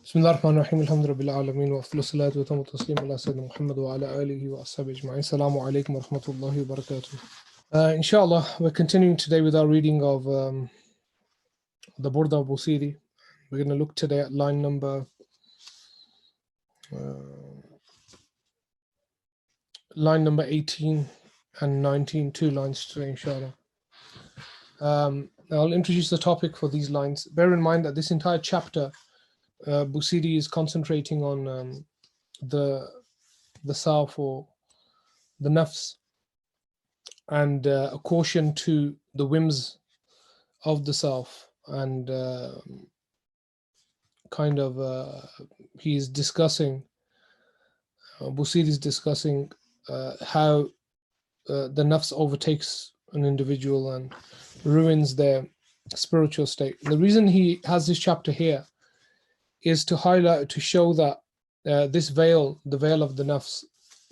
بسم الله الرحمن الرحيم الحمد لله رب العالمين وأفضل الصلاة وتم التسليم على سيدنا محمد وعلى آله وأصحابه أجمعين. السلام عليكم ورحمة الله وبركاته. Inshallah, we're continuing today with our reading of the Burda of Busiri. We're going to look today at line number 18 and 19, two lines today, inshallah. I'll introduce the topic for these lines. Bear in mind that this entire chapter, Busiri is concentrating on the self or the nafs, and a caution to the whims of the self, and he's discussing, Busiri is discussing how the nafs overtakes an individual and ruins their spiritual state. The reason he has this chapter here is to highlight, to show that this veil, the veil of the nafs,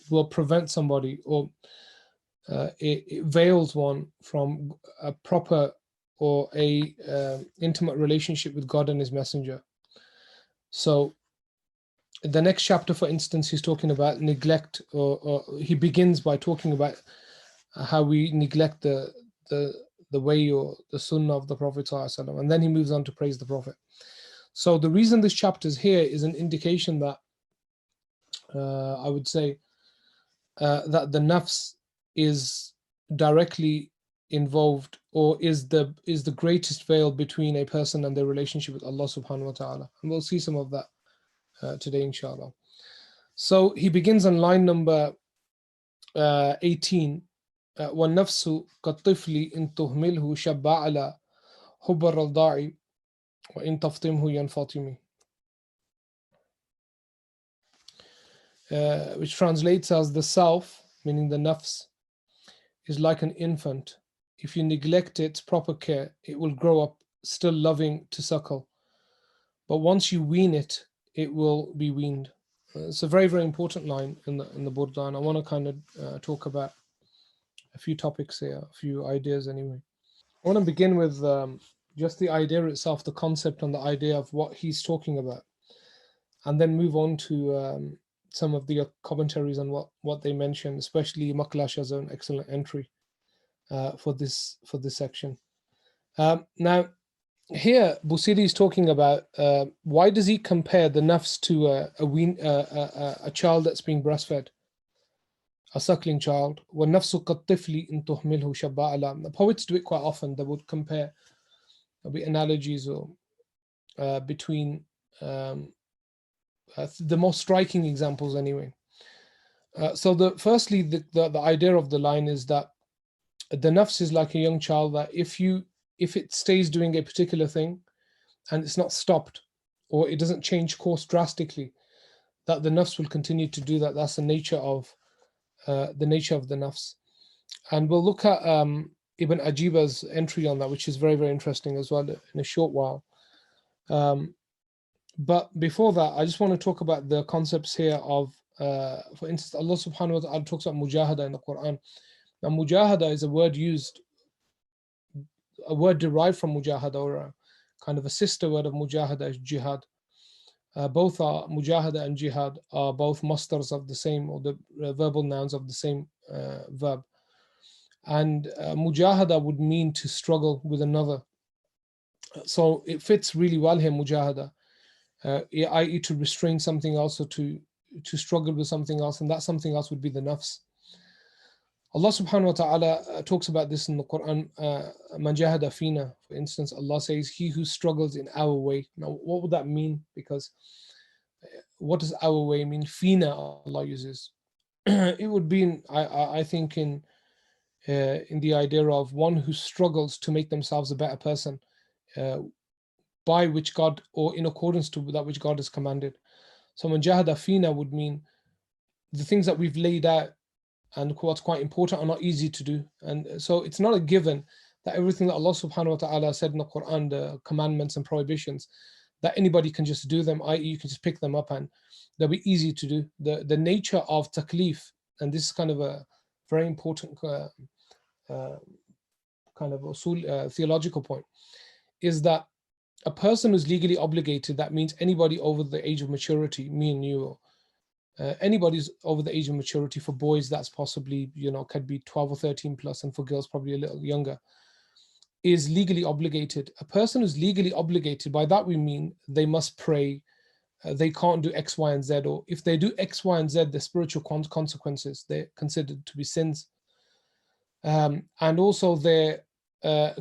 will prevent somebody, or it veils one from a proper or a intimate relationship with God and His Messenger. So the next chapter, for instance, he's talking about neglect, or he begins by talking about how we neglect the way or the sunnah of the Prophet ﷺ, and then he moves on to praise the Prophet. So the reason this chapter is here is an indication that I would say that the nafs is directly involved, or is the greatest veil between a person and their relationship with Allah subhanahu wa ta'ala. And we'll see some of that today, inshallah. So he begins on line number 18. وَالنَّفْسُ كَالطِّفْلِ إِن تُهْمِلْهُ شَبَّ عَلَى حُبَّ الرَّضَاعِ وَإِن تَفْطِمْهُ يَنْفَطِمِ, which translates as the self, meaning the nafs, is like an infant. If you neglect its proper care, it will grow up still loving to suckle. But once you wean it, it will be weaned. It's a very, very important line in the Burda, and I want to kind of talk about a few topics here, a few ideas anyway. I want to begin with just the idea itself, the concept and the idea of what he's talking about, and then move on to some of the commentaries on what they mention, especially Maklash as an excellent entry for this section. Now, here Busiri is talking about why does he compare the nafs to a child that's being breastfed, a suckling child. وَالنَّفْسُ كَالطِّفْلِ إِن تُهْمِلْهُ شَبَّ عَلَى. The poets do it quite often. They would compare, there'll be analogies or between the most striking examples anyway. So firstly, the idea of the line is that the nafs is like a young child, that if it stays doing a particular thing and it's not stopped, or it doesn't change course drastically, that the nafs will continue to do that. That's the nature of the nafs. And we'll look at Ibn Ajiba's entry on that, which is very, very interesting as well, in a short while. But before that, I just want to talk about the concepts here of, for instance, Allah subhanahu wa ta'ala talks about mujahada in the Quran. Now, mujahada is a word derived from mujahada, or a kind of a sister word of mujahada is jihad. Both are mujahada and jihad are both masters of the same, or the verbal nouns of the same verb. And mujahada would mean to struggle with another. So it fits really well here, mujahada, i.e. to restrain something else, or to struggle with something else, and that something else would be the nafs. Allah subhanahu wa ta'ala talks about this in the Quran. Man jahada fina, for instance, Allah says, he who struggles in our way. Now, what would that mean? Because what does our way mean? Fina, Allah uses. It would be, I think, in the idea of one who struggles to make themselves a better person, by which God, or in accordance to that which God has commanded. So man jahada fina would mean the things that we've laid out and what's quite important are not easy to do. And so it's not a given that everything that Allah subhanahu wa ta'ala said in the Quran, the commandments and prohibitions, that anybody can just do them, i.e. you can just pick them up and they'll be easy to do. The nature of taklif, and this is kind of a very important kind of theological point, is that a person who's legally obligated, that means anybody over the age of maturity, me and you, anybody's over the age of maturity. For boys, that's possibly, could be 12 or 13 plus, and for girls, probably a little younger, is legally obligated. A person who's legally obligated, by that we mean they must pray, they can't do X, Y, and Z, or if they do X, Y, and Z, the spiritual consequences, they're considered to be sins. And also they're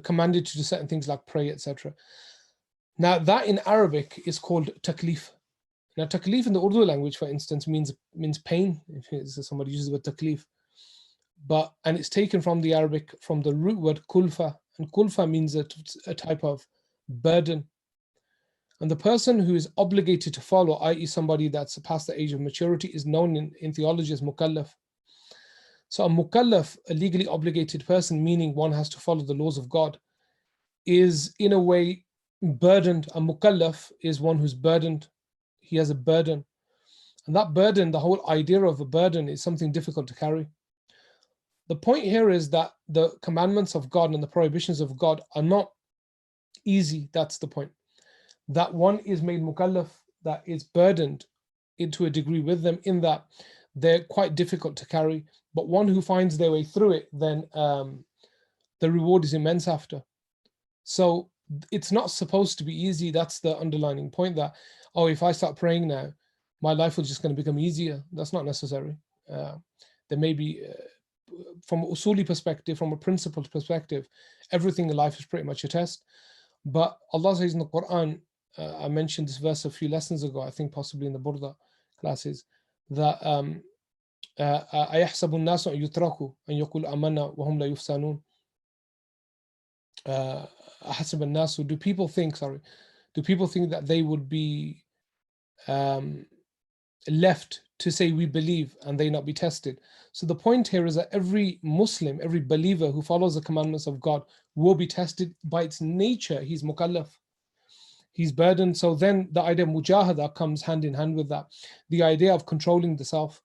commanded to do certain things like pray, etc. Now that in Arabic is called taklif. Now taklif in the Urdu language, for instance, means pain. If somebody uses the word taklif, and it's taken from the Arabic, from the root word kulfa, and kulfa means a type of burden. And the person who is obligated to follow, i.e. somebody that's past the age of maturity, is known in theology as mukallaf. So a mukallaf, a legally obligated person, meaning one has to follow the laws of God, is in a way burdened. A mukallaf is one who's burdened. He has a burden. And that burden, the whole idea of a burden, is something difficult to carry. The point here is that the commandments of God and the prohibitions of God are not easy. That's the point. That one is made mukallaf, that is burdened into a degree with them, in that they're quite difficult to carry. But one who finds their way through it, then the reward is immense after. So it's not supposed to be easy. That's the underlining point, that, oh, if I start praying now, my life is just going to become easier. That's not necessary. There may be, from an usuli perspective, from a principled perspective, everything in life is pretty much a test. But Allah says in the Quran, I mentioned this verse a few lessons ago, I think possibly in the Burda classes, that أَيَحْسَبُ النَّاسُ أَن يُتْرَكُوا أَن يَقُولُوا آمَنَّا وَهُمْ لَا يُفْتَنُونَ. أَحَسِبَ النَّاسُ, do people think that they would be left to say we believe and they not be tested? So the point here is that every Muslim, every believer who follows the commandments of God will be tested. By its nature, he's mukallaf, he's burdened. So then the idea of mujahada comes hand in hand with that. The idea of controlling the self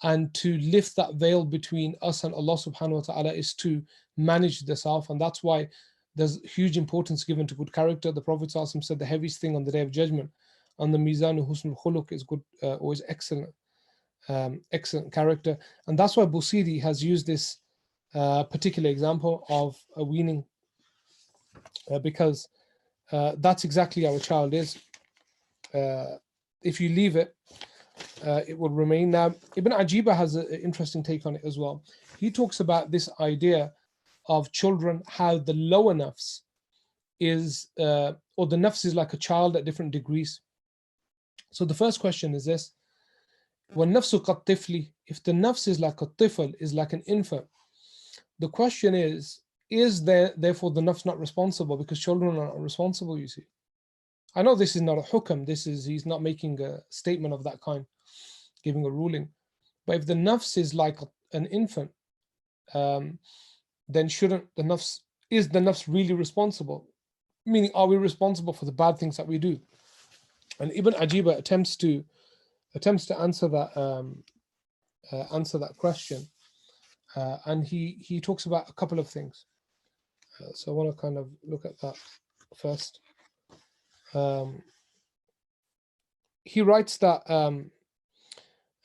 and to lift that veil between us and Allah subhanahu wa ta'ala is to manage the self. And that's why there's huge importance given to good character. The Prophet said the heaviest thing on the Day of Judgment on the Mizan husnul khuluq is good, always excellent character. And that's why Busiri has used this particular example of a weaning, because that's exactly how a child is. If you leave it, it will remain. Now, Ibn Ajiba has an interesting take on it as well. He talks about this idea of children, how the lower nafs is, or the nafs is like a child at different degrees. So the first question is this: وَالنَّفْسُ كَالطِّفْلِ, if the nafs is like a tifl, is like an infant, the question is therefore the nafs not responsible? Because children are not responsible, you see. I know this is not a hukam, he's not making a statement of that kind, giving a ruling. But if the nafs is like an infant, then shouldn't the nafs really responsible? Meaning, are we responsible for the bad things that we do? And Ibn Ajiba attempts to answer that question, and he talks about a couple of things. So I want to kind of look at that first. He writes that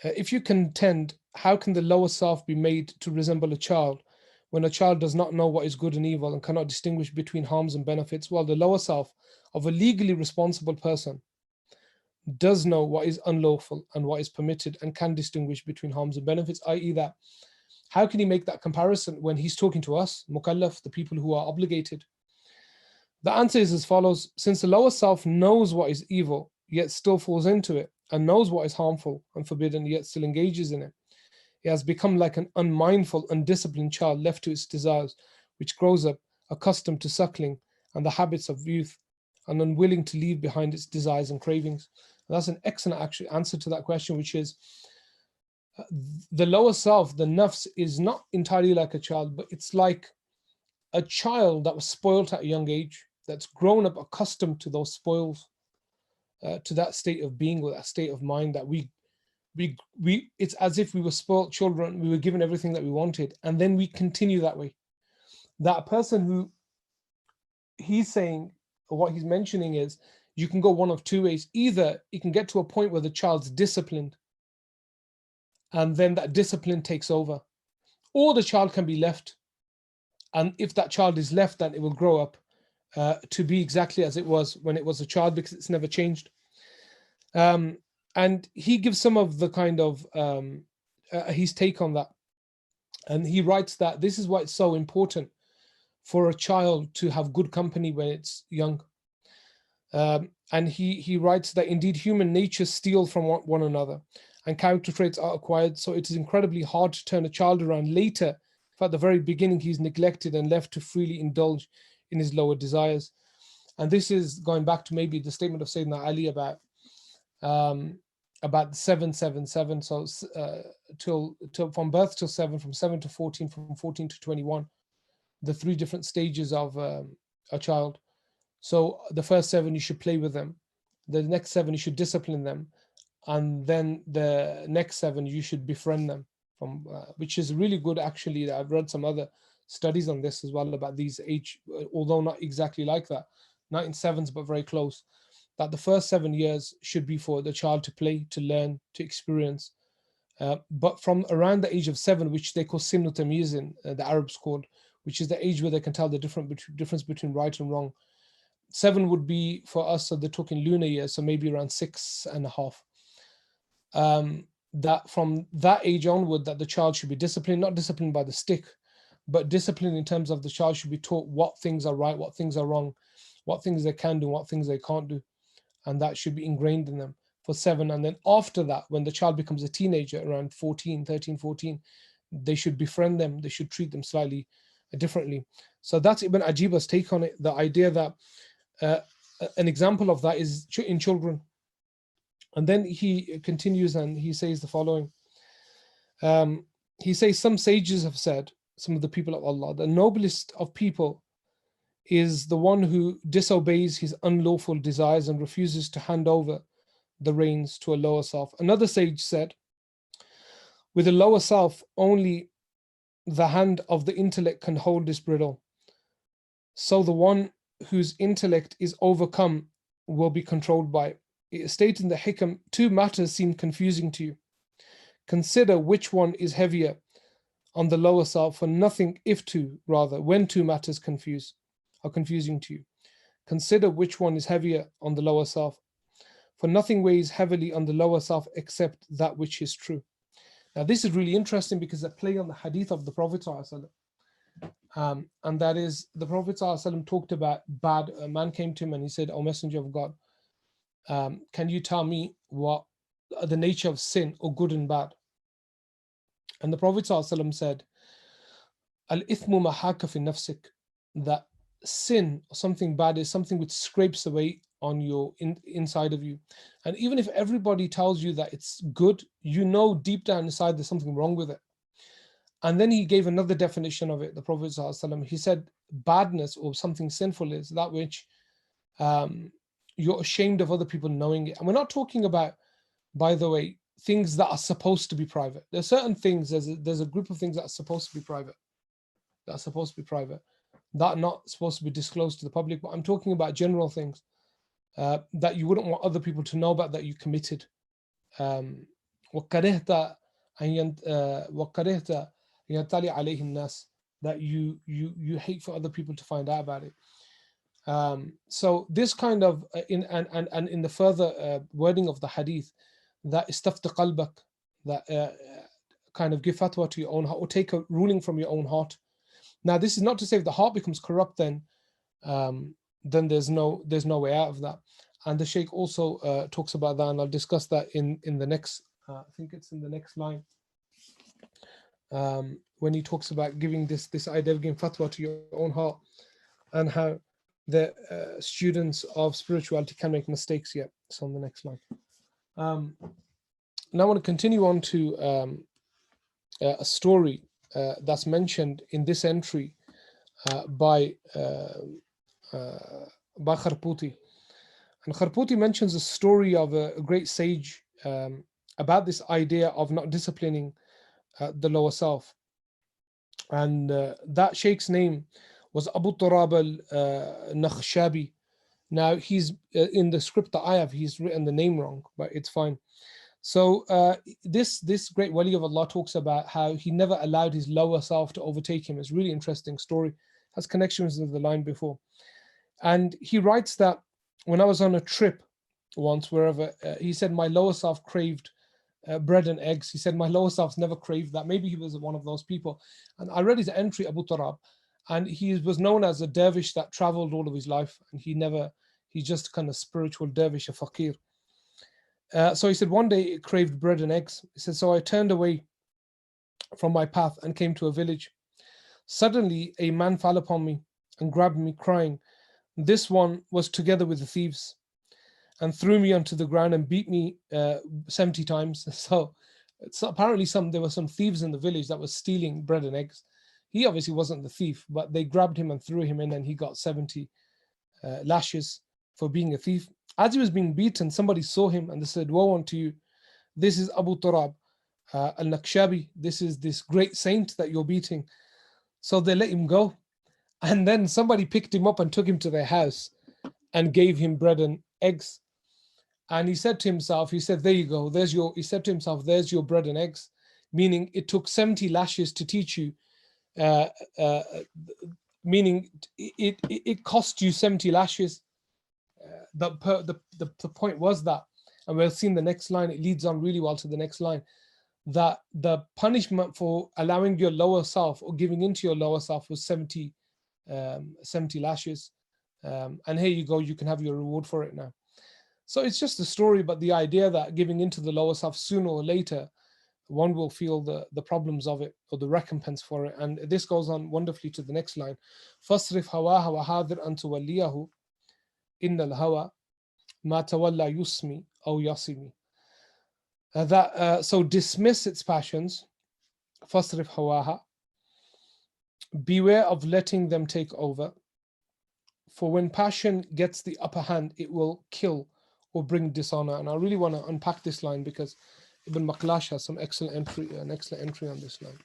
if you contend, how can the lower self be made to resemble a child when a child does not know what is good and evil and cannot distinguish between harms and benefits, while the lower self of a legally responsible person does know what is unlawful and what is permitted and can distinguish between harms and benefits, i.e. that how can he make that comparison when he's talking to us, mukallaf, the people who are obligated? The answer is as follows: since the lower self knows what is evil, yet still falls into it, and knows what is harmful and forbidden, yet still engages in it, it has become like an unmindful, undisciplined child left to its desires, which grows up accustomed to suckling and the habits of youth, and unwilling to leave behind its desires and cravings. And that's an excellent answer to that question, which is the lower self, the nafs, is not entirely like a child, but it's like a child that was spoilt at a young age, that's grown up accustomed to those spoils, to that state of being or that state of mind that we it's as if we were spoilt children. We were given everything that we wanted, and then we continue that way. That person who he's saying what he's mentioning is you can go one of two ways. Either it can get to a point where the child's disciplined, and then that discipline takes over, or the child can be left. And if that child is left, then it will grow up to be exactly as it was when it was a child, because it's never changed. And he gives some of the kind of his take on that. And he writes that this is why it's so important for a child to have good company when it's young. And he writes that indeed human nature steal from one another, and character traits are acquired. So it is incredibly hard to turn a child around later. If at the very beginning he's neglected and left to freely indulge in his lower desires. And this is going back to maybe the statement of Sayyidina Ali about 777. So till from birth till 7, from 7 to 14, from 14 to 21, the three different stages of a child. So the first 7 you should play with them, the next 7 you should discipline them, and then the next 7 you should befriend them. From which is really good actually. I've read some other studies on this as well about these age, although not exactly like that, not in 7s but very close. That the first 7 years should be for the child to play, to learn, to experience. But from around the age of 7, which they call Sinu Tamyizin, the Arabs called, which is the age where they can tell the difference between right and wrong. 7 would be for us, so they're talking lunar years, so maybe around 6.5. That from that age onward, that the child should be disciplined, not disciplined by the stick, but disciplined in terms of the child should be taught what things are right, what things are wrong, what things they can do, what things they can't do. And that should be ingrained in them for 7. And then after that, when the child becomes a teenager, around 14, they should befriend them, they should treat them slightly differently. So that's Ibn Ajiba's take on it, the idea that an example of that is in children. And then he continues and he says the following. He says, some sages have said, some of the people of Allah, the noblest of people is the one who disobeys his unlawful desires and refuses to hand over the reins to a lower self. Another sage said, with a lower self, only the hand of the intellect can hold this bridle. So the one whose intellect is overcome will be controlled by it. It is stated in the Hikam, 2 matters seem confusing to you. Consider which one is heavier on the lower self, for nothing, when 2 matters are confusing to you. Consider which one is heavier on the lower self, for nothing weighs heavily on the lower self except that which is true. Now this is really interesting because they play on the hadith of the Prophet ﷺ. And that is, the Prophet ﷺ talked about bad. A man came to him and he said, "O Messenger of God, can you tell me what the nature of sin, or good and bad?" And the Prophet ﷺ said, "Al-ithmu ma haka fi nafsik," that sin or something bad is something which scrapes away on your inside of you. And even if everybody tells you that it's good, you know deep down inside there's something wrong with it. And then he gave another definition of it, the Prophet ﷺ. He said, badness or something sinful is that which you're ashamed of other people knowing it. And we're not talking about, by the way, things that are supposed to be private. There are certain things, there's a group of things that are supposed to be private, that are not supposed to be disclosed to the public. But I'm talking about general things that you wouldn't want other people to know about, that you committed. وَكَرِهْتَ يَنْتَلِي عَلَيْهِ النَّاسِ, that you hate for other people to find out about it. So this kind of in the further wording of the hadith, that istafti qalbak, that kind of give fatwa to your own heart, or take a ruling from your own heart. Now this is not to say if the heart becomes corrupt, then there's no way out of that. And the Shaykh also talks about that, and I'll discuss that in the next, I think it's in the next line, when he talks about giving this idea of giving fatwa to your own heart, and how the students of spirituality can make mistakes. Yeah, it's on the next line. Now I want to continue on to a story that's mentioned in this entry by Kharputi. And Kharputi mentions a story of a great sage about this idea of not disciplining the lower self. And that sheikh's name was Abu Turab al-Nakhshabi, Now he's in the script that I have, he's written the name wrong, but it's fine. So this great wali of Allah talks about how he never allowed his lower self to overtake him. It's a really interesting story, has connections with the line before. And he writes that when I was on a trip once, wherever, he said my lower self craved bread and eggs. He said my lower self's never craved that. Maybe he was one of those people. And I read his entry, Abu Turab, and he was known as a dervish that traveled all of his life, and he's just kind of spiritual dervish, a fakir. So he said one day it craved bread and eggs. He said, so I turned away from my path and came to a village. Suddenly a man fell upon me and grabbed me, crying. This one was together with the thieves, and threw me onto the ground and beat me 70 times. So it's apparently there were some thieves in the village that was stealing bread and eggs. He obviously wasn't the thief, but they grabbed him and threw him in, and he got 70 lashes for being a thief. As he was being beaten, somebody saw him and they said, woe unto you. This is Abu Turab al-Nakshabi. This is this great saint that you're beating. So they let him go. And then somebody picked him up and took him to their house and gave him bread and eggs. And he said to himself, he said, there you go. He said to himself, there's your bread and eggs. Meaning it took 70 lashes to teach you. Meaning it cost you 70 lashes. The point was that, and we'll see in the next line, it leads on really well to the next line, that the punishment for allowing your lower self or giving into your lower self was 70 lashes. And here you go, you can have your reward for it now. So it's just a story, but the idea that giving into the lower self sooner or later, one will feel the problems of it or the recompense for it. And this goes on wonderfully to the next line. فَاصْرِفْ هَوَاهَا وَحَاذِرْ أَن تُوَلِّيَهُ إِنَّ الْهَوَى مَا تَوَلَّى يُسْمِي أَوْ يَصِمِ. So dismiss its passions. فَاصْرِفْ هَوَاهَا. Beware of letting them take over. For when passion gets the upper hand, it will kill or bring dishonor. And I really want to unpack this line because Ibn Maqlash has an excellent entry on this line.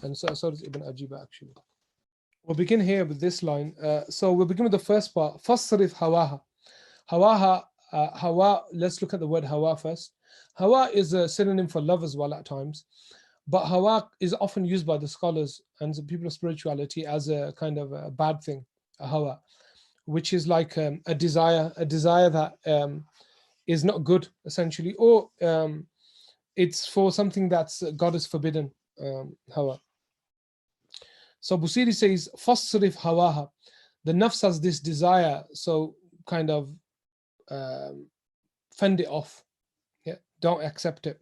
And so does Ibn Ajiba actually. We'll begin here with this line. So we'll begin with the first part. فَاصْرِفْ هَوَاهَا. Hawa, let's look at the word hawa first. Hawa is a synonym for love as well at times. But hawa is often used by the scholars and the people of spirituality as a kind of a bad thing, a hawa, which is like a desire that is not good, essentially, or it's for something that's God has forbidden, hawa. So Busiri says, فَاصْرِفْ hawaha. The nafs has this desire, so kind of fend it off. Yeah, don't accept it.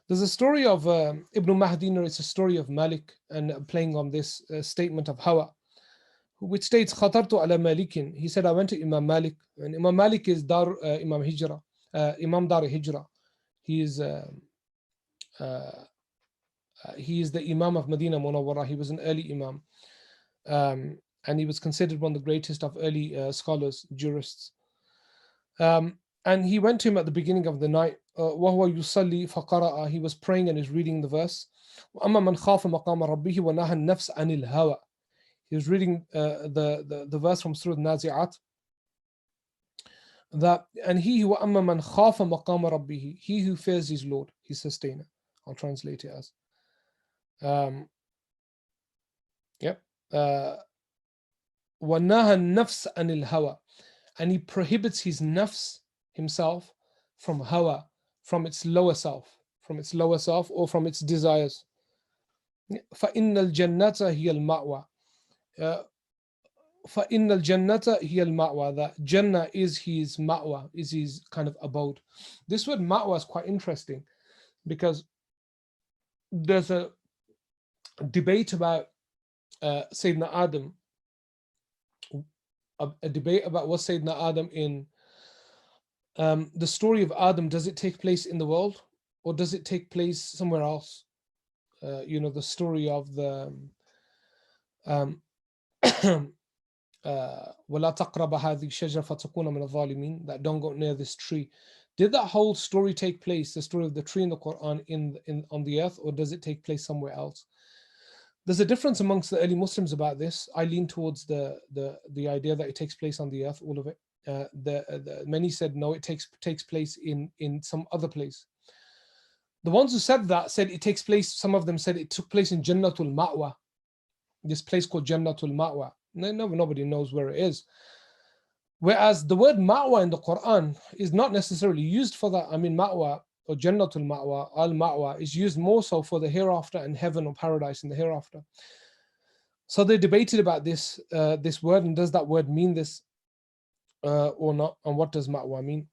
There's a story of Ibn Mahdi narrates a story of Malik and playing on this statement of hawa, which states خطرت على مالك. He said, I went to Imam Malik, and Imam Malik is Imam Dar Hijra. He is the Imam of Medina Munawwara. He was an early Imam, and he was considered one of the greatest of early scholars, jurists. And he went to him at the beginning of the night. وَهُوَ يُصَلِّي فَقَرَأَ. He was praying and is reading the verse. وَأَمَّا مَنْ خَافَ مَقَامَ رَبِّهِ وَنَهَى النَّفْسَ عَنِ الْهَوَى. He was reading the verse from Surah Nazi'at. And he وَأَمَّا مَنْ خَافَ مَقَامَ رَبِّهِ. He who fears his Lord, his sustainer. I'll translate it as. وَنَهَى النَّفْسَ عَنِ الْهَوَى. And he prohibits his nafs, himself, from hawa, from its lower self, or from its desires. فَإِنَّ الْجَنَّةَ هِيَ الْمَأْوَى. فَإِنَّ الْجَنَّةَ هِيَ الْمَأْوَى. That Jannah is his ma'wa, is his kind of abode. This word ma'wa is quite interesting because there's a debate about Sayyidina Adam, a debate about was Sayyidina Adam in the story of Adam. Does it take place in the world or does it take place somewhere else? The story of the وَلَا تَقْرَبَ هَذِهِ الشَّجَرَةَ فَتَكُونَ مِنَ الظَّالِمِينَ, that don't go near this tree. Did that whole story take place, the story of the tree in the Quran, on the earth, or does it take place somewhere else? There's a difference amongst the early Muslims about this. I lean towards the idea that it takes place on the earth, all of it. Many said no, it takes place in some other place. The ones who said that said it takes place. Some of them said it took place in Jannatul Ma'wa, this place called Jannatul Ma'wa. Nobody knows where it is. Whereas the word Ma'wa in the Quran is not necessarily used for that. I mean, Ma'wa or Jannatul Ma'wa, al-Ma'wa, is used more so for the hereafter and heaven or paradise in the hereafter. So they debated about this word, and does that word mean this or not, and what does Ma'wa mean?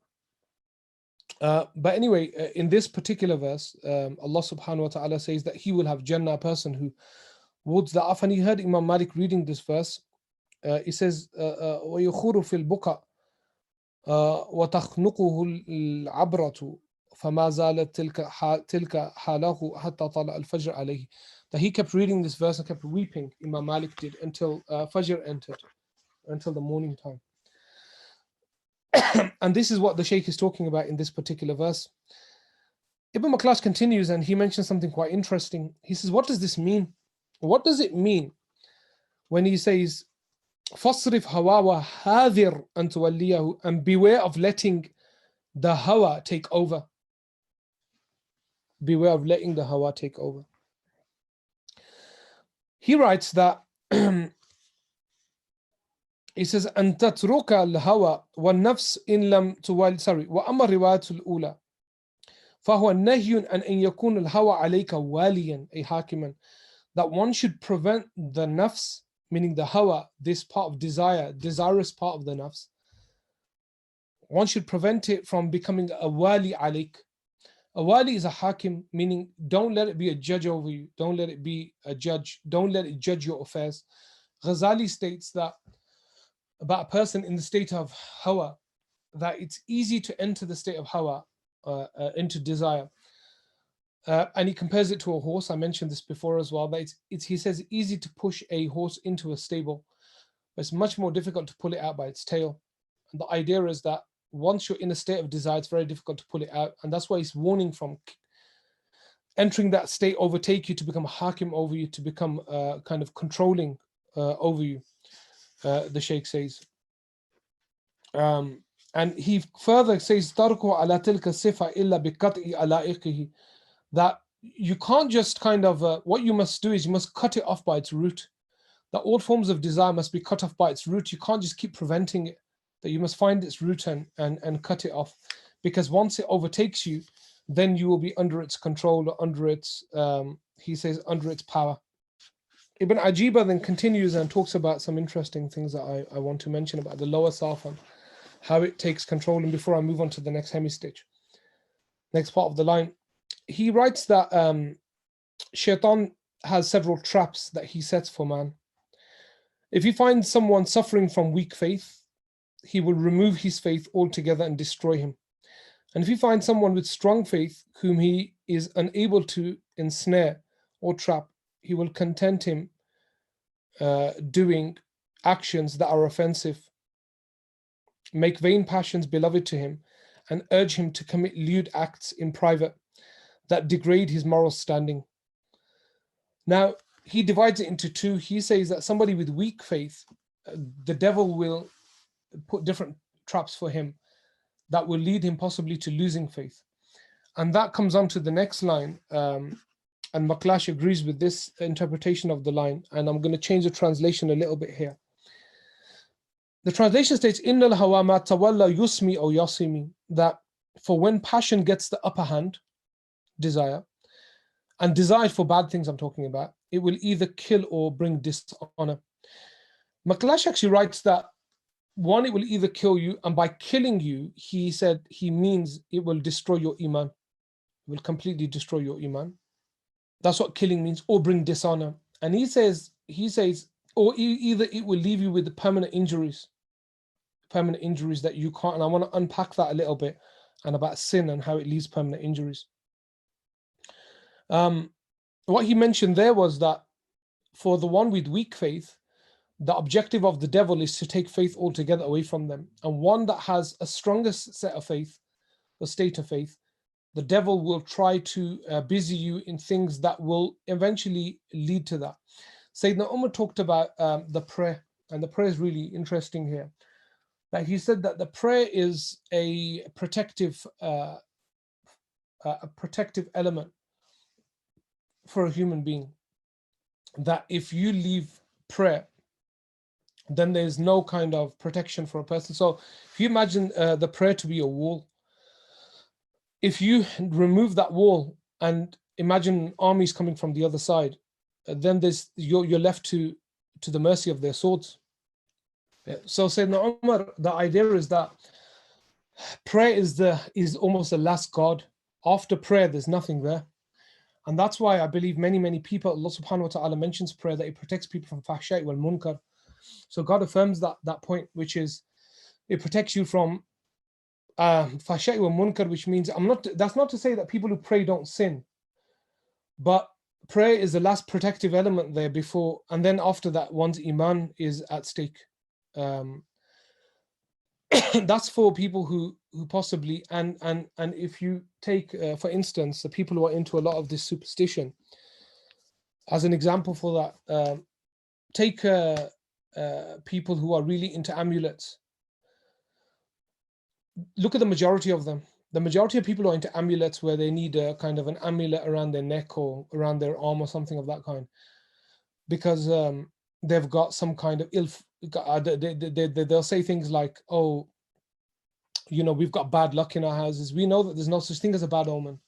But anyway, in this particular verse, Allah subhanahu wa ta'ala says that He will have Jannah, a person who wards the off. And he heard Imam Malik reading this verse. He says, وَيُخُورُ فِي الْبُكَى وَتَخْنُقُهُ الْعَبْرَةُ فَمَا زَالَتْ تِلْكَ حَالَهُ حَتَّى طَلَعَ الْفَجْرُ عَلَيْهِ. That he kept reading this verse and kept weeping, Imam Malik did, until Fajr entered, until the morning time. And this is what the Shaykh is talking about in this particular verse. Ibn Maklash continues and he mentions something quite interesting. He says, what does this mean? What does it mean when he says, فَاصْرِفْ هَوَا وَحَاذِرْ أَن تُوَلِّيَهُ, and beware of letting the hawa take over. Beware of letting the hawa take over. He writes that he says أن تترك الهوى والنفس إن لم توالي وأما الرواية الأولى فهو النهي عن أن يكون الهوى عليك واليا أي حاكما, that one should prevent the nafs, meaning the hawa, this part of desire, desirous part of the nafs, one should prevent it from becoming a wali alik. A wali is a hakim, meaning don't let it be a judge over you, don't let it be a judge, don't let it judge your affairs. Ghazali states that about a person in the state of hawa, that it's easy to enter the state of hawa, into desire. And he compares it to a horse. I mentioned this before as well, that he says it's easy to push a horse into a stable, but it's much more difficult to pull it out by its tail. And the idea is that once you're in a state of desire, it's very difficult to pull it out. And that's why he's warning from entering that state, overtake you, to become a hakim over you, to become kind of controlling over you, the Shaykh says. And he further says, تَرْكُ عَلَى تِلْكَ الصِّفَةِ إِلَّا بِقَطْعِ عَلَائِقِهِ, that you can't just kind of, what you must do is you must cut it off by its root. That all forms of desire must be cut off by its root. You can't just keep preventing it. That you must find its root and cut it off. Because once it overtakes you, then you will be under its control, or under its, he says, under its power. Ibn Ajiba then continues and talks about some interesting things that I want to mention about the lower self and how it takes control. And before I move on to the next hemistich, next part of the line, he writes that Shaitan has several traps that he sets for man. If he finds someone suffering from weak faith, he will remove his faith altogether and destroy him. And if he finds someone with strong faith whom he is unable to ensnare or trap, he will content him doing actions that are offensive, make vain passions beloved to him, and urge him to commit lewd acts in private that degrade his moral standing. Now, he divides it into two. He says that somebody with weak faith, the devil will put different traps for him that will lead him possibly to losing faith. And that comes on to the next line. And Maklash agrees with this interpretation of the line. And I'm going to change the translation a little bit here. The translation states, إِنَّ الْهَوَى مَا تَوَلَّى يُسْمِي أَوْ يَصِمِي, that for when passion gets the upper hand, desire, and desire for bad things I'm talking about, it will either kill or bring dishonor. Maklash actually writes that one, it will either kill you, and by killing you, he said, he means it will destroy your iman. It will completely destroy your iman. That's what killing means, or bring dishonor. And he says, or either it will leave you with permanent injuries that you can't. And I want to unpack that a little bit, and about sin and how it leaves permanent injuries. What he mentioned there was that for the one with weak faith, the objective of the devil is to take faith altogether away from them. And one that has a stronger set of faith, or state of faith, the devil will try to busy you in things that will eventually lead to that. Sayyidina Umar talked about the prayer, and the prayer is really interesting here. that he said that the prayer is a protective element for a human being. That if you leave prayer, then there's no kind of protection for a person. So if you imagine the prayer to be a wall, if you remove that wall and imagine armies coming from the other side, then you're left to the mercy of their swords. So Sayyidina Umar, the idea is that prayer is almost the last guard. After prayer, there's nothing there. And that's why I believe many people, Allah subhanahu wa ta'ala mentions prayer, that it protects people from fahsha'i wal munkar. So God affirms that point, which is it protects you from fahsha'i wal munkar, which means that's not to say that people who pray don't sin, but prayer is the last protective element there before, and then after that, one's iman is at stake. That's for people who possibly, and if you take for instance the people who are into a lot of this superstition as an example for that, take people who are really into amulets. Look at the majority of them. The majority of people are into amulets where they need a kind of an amulet around their neck or around their arm or something of that kind, because they've got some kind of they'll say things like, oh, we've got bad luck in our houses. We know that there's no such thing as a bad omen.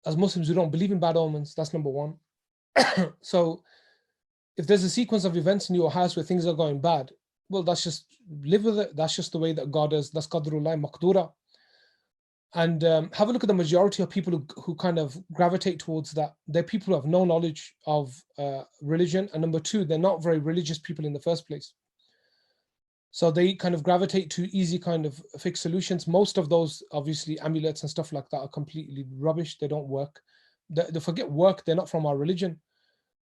As Muslims, we don't believe in bad omens. That's number one. So if there's a sequence of events in your house where things are going bad, well, that's just live with it. That's just the way that God is. That's qadrullah maqdura. And have a look at the majority of people who kind of gravitate towards that. They're people who have no knowledge of religion. And number two, they're not very religious people in the first place. So they kind of gravitate to easy kind of fixed solutions. Most of those, obviously, amulets and stuff like that are completely rubbish. They don't work. They forget work. They're not from our religion.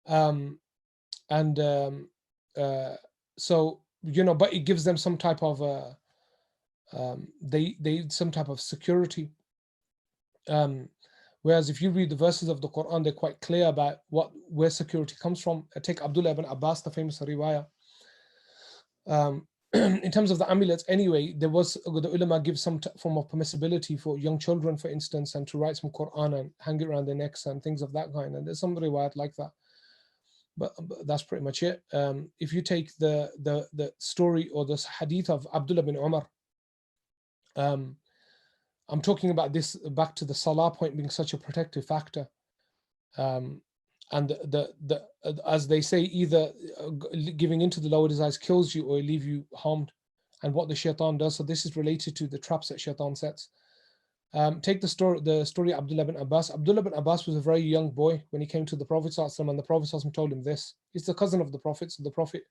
So, but it gives them some type of some type of security. Whereas if you read the verses of the Quran, they're quite clear about where security comes from. Take Abdullah ibn Abbas, the famous riwayah. In terms of the amulets, anyway, the ulama give some form of permissibility for young children, for instance, and to write some Quran and hang it around their necks and things of that kind. And there's some riwayat like that. But that's pretty much it. If you take the story or the hadith of Abdullah bin Umar, I'm talking about this back to the salah point being such a protective factor. And as they say, either giving into the lower desires kills you or leave you harmed, and what the shaitan does. So this is related to the traps that shaitan sets. Take the story of Abdullah bin Abbas. Abdullah bin Abbas was a very young boy when he came to the Prophet ﷺ, and the Prophet ﷺ told him this. He's the cousin of the Prophet, so the Prophet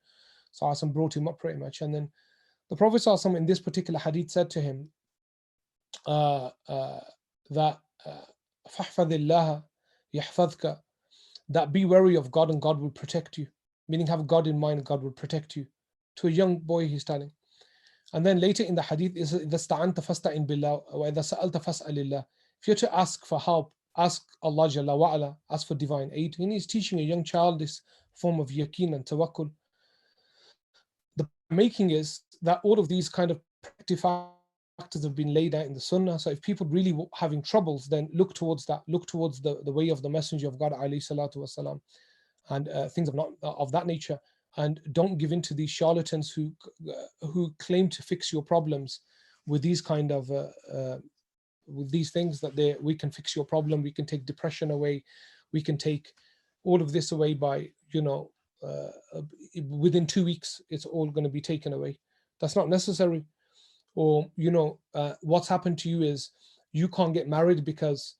ﷺ brought him up pretty much. And then the Prophet ﷺ in this particular hadith said to him that فَحْفَظِ اللَّهَ يَحْفَظْكَ, that be wary of God and God will protect you. Meaning have God in mind, God will protect you. To a young boy he's telling. And then later in the hadith is إِذَا اسْتَعَنْتَ فَاسْتَعِنْ بِاللَّهِ وَإِذَا سَأَلْتَ فَاسْأَلِ اللَّهِ. If you're to ask for help, ask Allah Jalla wa'ala, ask for divine aid. And he's teaching a young child this form of yaqeen and tawakkul. The making is that all of these kind of practical factors have been laid out in the Sunnah. So if people really having troubles, then look towards that. Look towards the way of the Messenger of God alayhi salatu wasalam, and things of that nature. And don't give in to these charlatans who claim to fix your problems with these kind of with these things that we can fix your problem, we can take depression away, we can take all of this away by within 2 weeks it's all going to be taken away. That's not necessary. Or what's happened to you is you can't get married because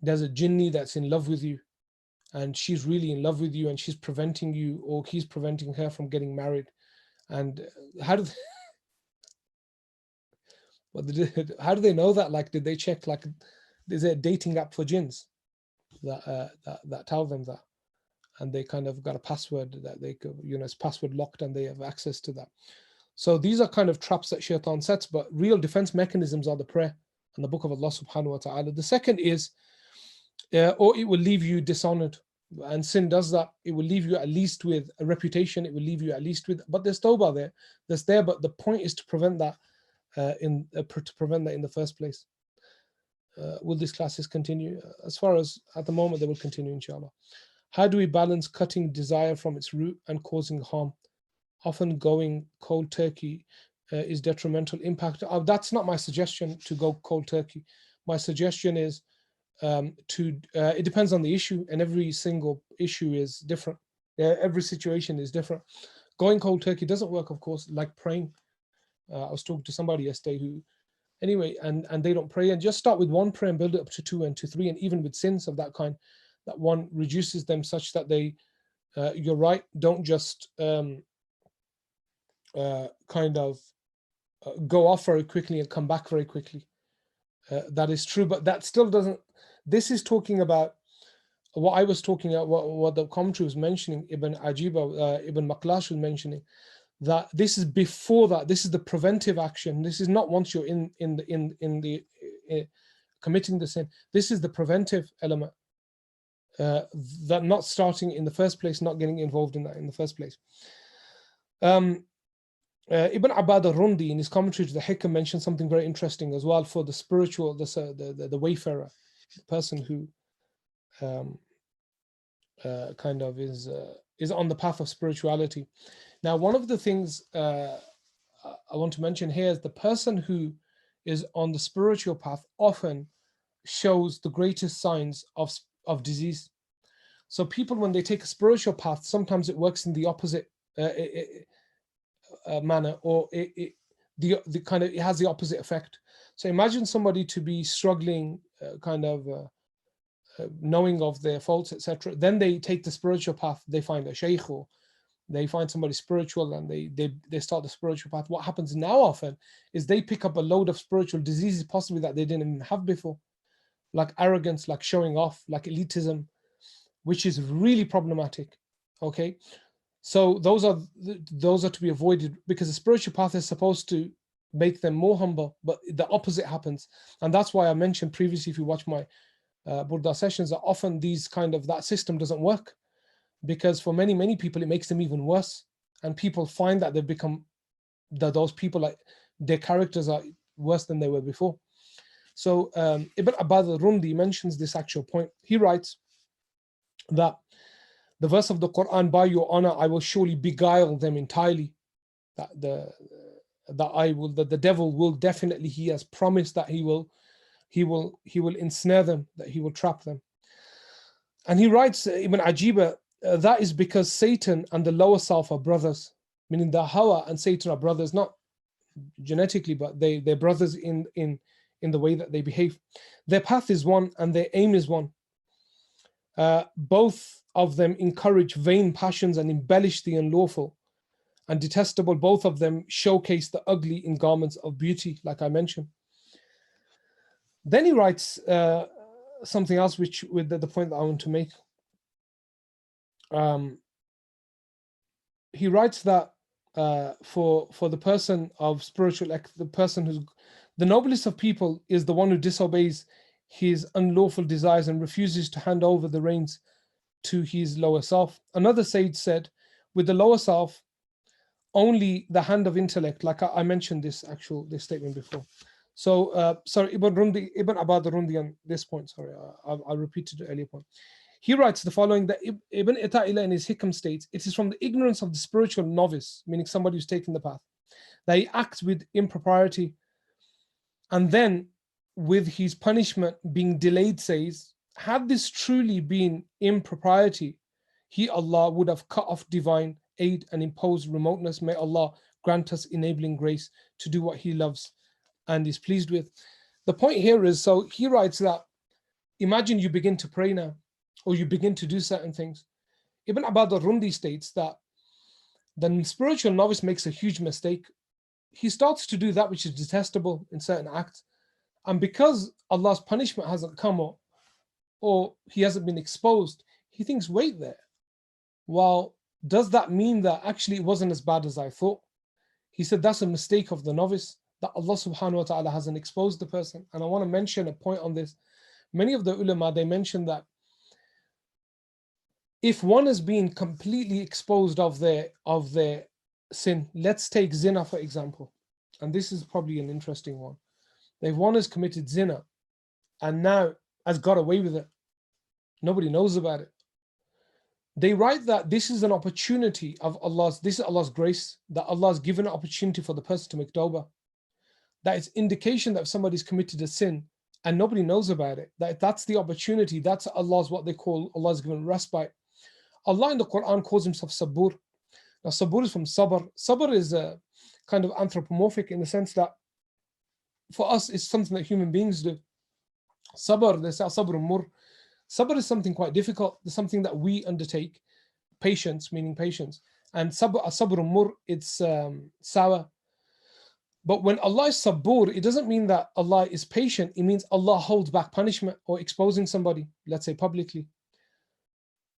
there's a jinni that's in love with you, and she's really in love with you, and she's preventing you, or he's preventing her from getting married. And how do they know that? Like, did they check? Like, is there a dating app for jinns that tell them that? And they kind of got a password that they could, it's password locked, and they have access to that. So these are kind of traps that shaitan sets, but real defense mechanisms are the prayer and the book of Allah subhanahu wa ta'ala. The second is, or it will leave you dishonored. And sin does that. It will leave you at least with a reputation. It will leave you at least with, but there's tawbah there. That's there, but the point is to prevent that to prevent that in the first place. Will these classes continue? As far as at the moment, they will continue, inshallah. How do we balance cutting desire from its root and causing harm? Often going cold turkey is detrimental impact. That's not my suggestion to go cold turkey. My suggestion is it depends on the issue, and every single issue is different. Every situation is different. Going cold turkey doesn't work, of course, like praying. I was talking to somebody yesterday who, anyway, and they don't pray, and just start with one prayer and build it up to 2 and to 3, and even with sins of that kind, that one reduces them such that they, you're right, don't just kind of go off very quickly and come back very quickly. That is true, but that still doesn't. This is talking about what I was talking about, what the commentary was mentioning, Ibn Ajiba, Ibn Maklash was mentioning, that this is before that. This is the preventive action. This is not once you're in the committing the sin. This is the preventive element. That not starting in the first place, not getting involved in that in the first place. Ibn Abbad al-Rundi in his commentary to the Hikam mentioned something very interesting as well for the spiritual, the wayfarer, the person who kind of is on the path of spirituality. Now, one of the things I want to mention here is the person who is on the spiritual path often shows the greatest signs of disease. So people, when they take a spiritual path, sometimes it works in the opposite manner, or it has the opposite effect. So imagine somebody to be struggling, knowing of their faults, etc. Then they take the spiritual path. They find a sheikh, or they find somebody spiritual, and they start the spiritual path. What happens now often is they pick up a load of spiritual diseases, possibly that they didn't even have before, like arrogance, like showing off, like elitism, which is really problematic. Okay, so those are to be avoided, because the spiritual path is supposed to make them more humble, but the opposite happens. And that's why I mentioned previously, if you watch my Burda sessions, that often that system doesn't work, because for many people it makes them even worse, and people find that they've become those people, like their characters are worse than they were before. So Ibn Abbad al-Rundi mentions this actual point. He writes that the verse of the Quran, by your honor I will surely beguile them entirely, that the devil will definitely, he has promised that he will ensnare them, that he will trap them. And he writes, Ibn Ajiba, that is because Satan and the lower self are brothers, meaning the Hawa and Satan are brothers, not genetically, but they're brothers in the way that they behave. Their path is one and their aim is one. Both of them encourage vain passions and embellish the unlawful and detestable. Both of them showcase the ugly in garments of beauty, like I mentioned. Then he writes something else, which with the point that I want to make. He writes that for the person of spiritual, the person who's the noblest of people is the one who disobeys his unlawful desires and refuses to hand over the reins to his lower self. Another sage said, with the lower self, only the hand of intellect, like I mentioned this statement before. So, sorry, Ibn Abbad al-Rundi on this point, sorry, I repeated the earlier point. He writes the following, that Ibn Ata'illah in his Hikam states, it is from the ignorance of the spiritual novice, meaning somebody who's taken the path, that he acts with impropriety, and then with his punishment being delayed, says, had this truly been impropriety, he, Allah, would have cut off divine aid and imposed remoteness. May Allah grant us enabling grace to do what he loves and is pleased with. The point here is, so he writes that, imagine you begin to pray now, or you begin to do certain things. Ibn Abbad al-Rundi states that the spiritual novice makes a huge mistake. He starts to do that which is detestable in certain acts, and because Allah's punishment hasn't come, or he hasn't been exposed, he thinks, wait there, well, does that mean that actually it wasn't as bad as I thought? He said that's a mistake of the novice, that Allah subhanahu wa ta'ala hasn't exposed the person. And I want to mention a point on this. Many of the ulama, they mention that if one has been completely exposed of their sin, let's take zina for example, and this is probably an interesting one. If one has committed zina and now has got away with it, nobody knows about it. They write that this is an opportunity of this is Allah's grace, that Allah has given an opportunity for the person to make tawbah. That it's indication that if somebody's committed a sin and nobody knows about it, that's the opportunity. That's Allah's, what they call Allah's given respite. Allah in the Quran calls himself Sabur. Now, Sabur is from Sabr. Sabr is a kind of anthropomorphic in the sense that for us, it's something that human beings do. Sabr, they say Sabr Mur. Sabr is something quite difficult. It's something that we undertake. Patience, meaning patience. And Sabr Mur, it's sour. But when Allah is Sabur, it doesn't mean that Allah is patient. It means Allah holds back punishment or exposing somebody, let's say publicly.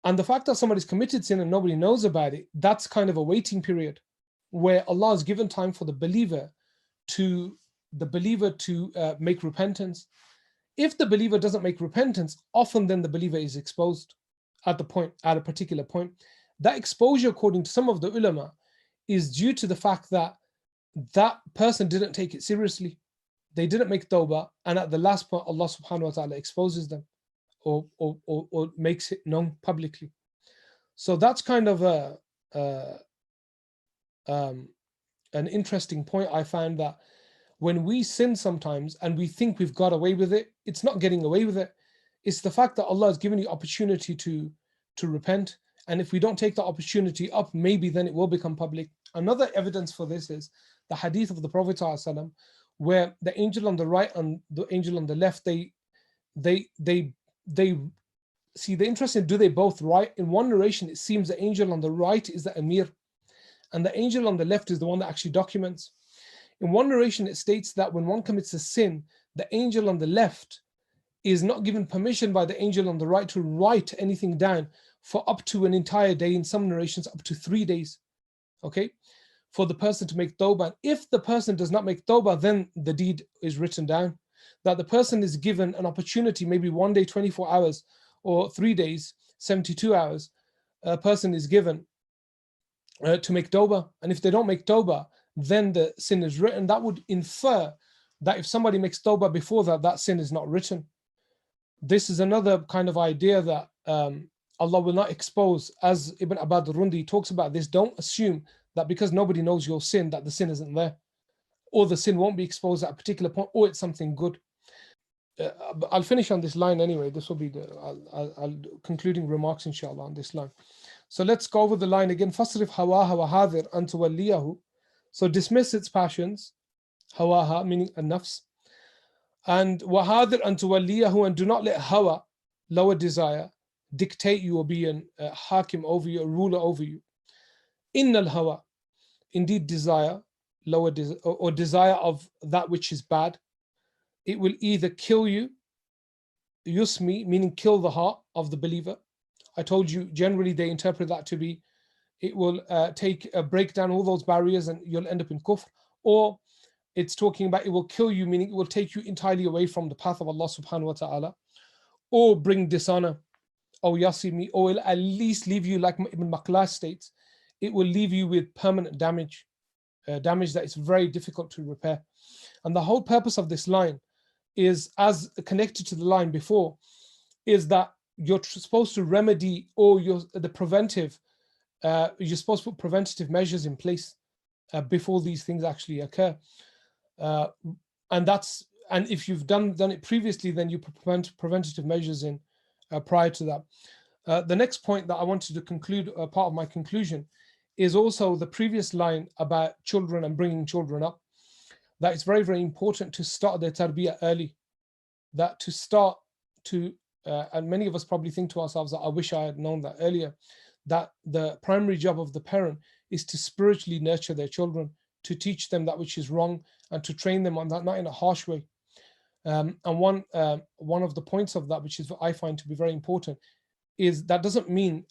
And the fact that somebody's committed sin and nobody knows about it, that's kind of a waiting period where Allah has given time for the believer to make repentance. If the believer doesn't make repentance, often then the believer is exposed at a particular point. That exposure, according to some of the ulama, is due to the fact that that person didn't take it seriously. They didn't make tawbah, and at the last point, Allah subhanahu wa ta'ala exposes them or makes it known publicly. So that's kind of an interesting point. I find that when we sin sometimes and we think we've got away with it, it's not getting away with it. It's the fact that Allah has given you opportunity to repent. And if we don't take the opportunity up, maybe then it will become public. Another evidence for this is the hadith of the Prophet ﷺ, where the angel on the right and the angel on the left, they see, the interesting, do they both write? In one narration, it seems the angel on the right is the Amir, and the angel on the left is the one that actually documents. In one narration, it states that when one commits a sin, the angel on the left is not given permission by the angel on the right to write anything down for up to an entire day, in some narrations up to 3 days, okay, for the person to make tawbah. If the person does not make tawbah, then the deed is written down. That the person is given an opportunity, maybe 1 day, 24 hours, or 3 days, 72 hours, a person is given to make tawbah. And if they don't make tawbah, then the sin is written. That would infer that if somebody makes tawbah before that, that sin is not written. This is another kind of idea that Allah will not expose, as Ibn Abad al-Rundi talks about this. Don't assume that because nobody knows your sin, that the sin isn't there, or the sin won't be exposed at a particular point, or it's something good. I'll finish on this line anyway. This will be the concluding remarks, inshallah, on this line. So let's go over the line again. Fasrif hawaha wa hadir an tuwalliyahu. So dismiss its passions, hawaha meaning a nafs, and wahadir an tuwalliyahu, and do not let hawa, lower desire, dictate you or be an hakim over you, a ruler over you. Innal hawa, indeed desire, lower or desire of that which is bad, it will either kill you, yusmi, meaning kill the heart of the believer. I told you generally they interpret that to be it will break down all those barriers and you'll end up in kufr. Or it's talking about it will kill you, meaning it will take you entirely away from the path of Allah subhanahu wa ta'ala, or bring dishonor, or yasimi, or will at least leave you, like Ibn Maqlas states, it will leave you with permanent damage, damage that is very difficult to repair. And the whole purpose of this line is, as connected to the line before, is that you're supposed to remedy, or you're supposed to put preventative measures in place before these things actually occur. And if you've done it previously, then you put preventative measures in prior to that. The next point that I wanted to conclude, part of my conclusion, is also the previous line about children and bringing children up. That it's very, very important to start their tarbiyah early. That to start to, and many of us probably think to ourselves that I wish I had known that earlier, that the primary job of the parent is to spiritually nurture their children, to teach them that which is wrong, and to train them on that, not in a harsh way. And one of the points of that, which is what I find to be very important, is that doesn't mean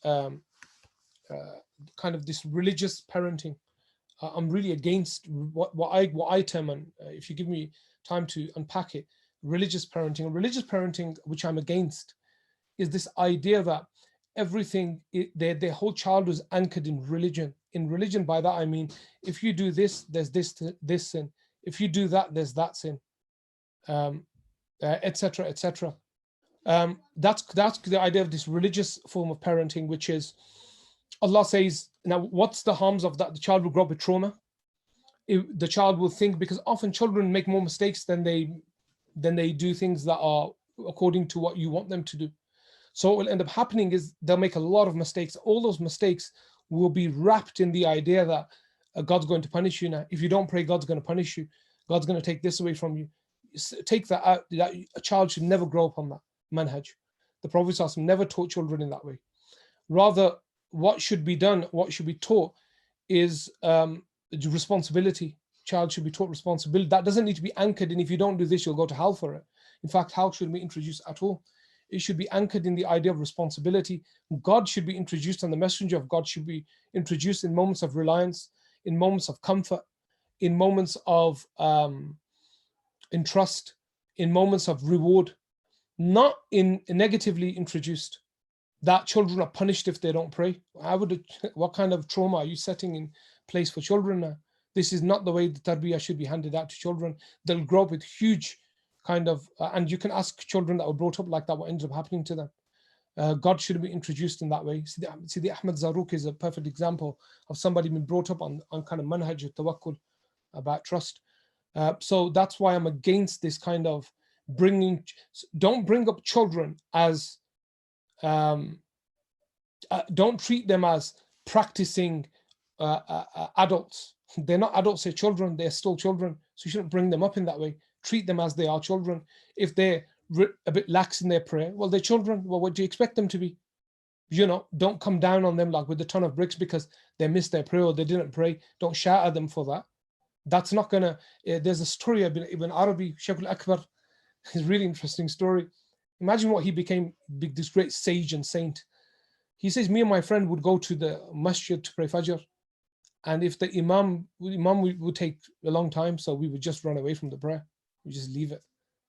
kind of this religious parenting. I'm really against what I term, and if you give me time to unpack it, religious parenting. Religious parenting, which I'm against, is this idea that everything, their whole child was anchored in religion. In religion, by that I mean, if you do this, there's this sin. If you do that, there's that sin, etc., etc. That's the idea of this religious form of parenting, which is Allah says. Now, what's the harms of that? The child will grow up with trauma. The child will think, because often children make more mistakes than they do things that are according to what you want them to do. So what will end up happening is they'll make a lot of mistakes. All those mistakes will be wrapped in the idea that God's going to punish you now. If you don't pray, God's going to punish you. God's going to take this away from you. Take that out. That a child should never grow up on that manhaj. The Prophet ﷺ never taught children in that way. Rather, what should be done, what should be taught is responsibility. Child should be taught responsibility. That doesn't need to be anchored in, if you don't do this, you'll go to hell for it. In fact, hell shouldn't be introduced at all. It should be anchored in the idea of responsibility. God should be introduced, and the messenger of God should be introduced in moments of reliance, in moments of comfort, in moments of in trust, in moments of reward, not in negatively introduced, that children are punished if they don't pray. What kind of trauma are you setting in place for children now? This is not the way the tarbiyah should be handed out to children. They'll grow up with huge kind of, and you can ask children that were brought up like that, what ends up happening to them. God should be introduced in that way. Sidi Ahmed Zarruq is a perfect example of somebody being brought up on kind of manhaj tawakkul, about trust. So that's why I'm against this kind of don't bring up children as, don't treat them as practicing adults. They're not adults, they're children, they're still children. So you shouldn't bring them up in that way. Treat them as they are children. If they're a bit lax in their prayer, well, they're children. Well, what do you expect them to be? Don't come down on them like with a ton of bricks because they missed their prayer or they didn't pray. Don't shout at them for that. That's not gonna. There's a story of Ibn Arabi, Shaykh al-Akbar. It's a really interesting story. Imagine what he became, this great sage and saint. He says, me and my friend would go to the masjid to pray Fajr. And if the imam would take a long time, so we would just run away from the prayer. We just leave it.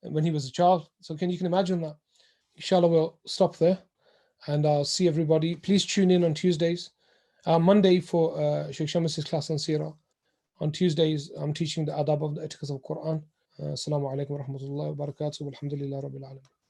And when he was a child. So you can imagine that. Inshallah, we'll stop there. And I'll see everybody. Please tune in on Tuesdays. Monday for Sheikh Shamas's class on Sirah. On Tuesdays, I'm teaching the adab of the etiquette of the Quran. Assalamu alaikum wa rahmatullahi wa barakatuh. Alhamdulillah Rabbil Alameen.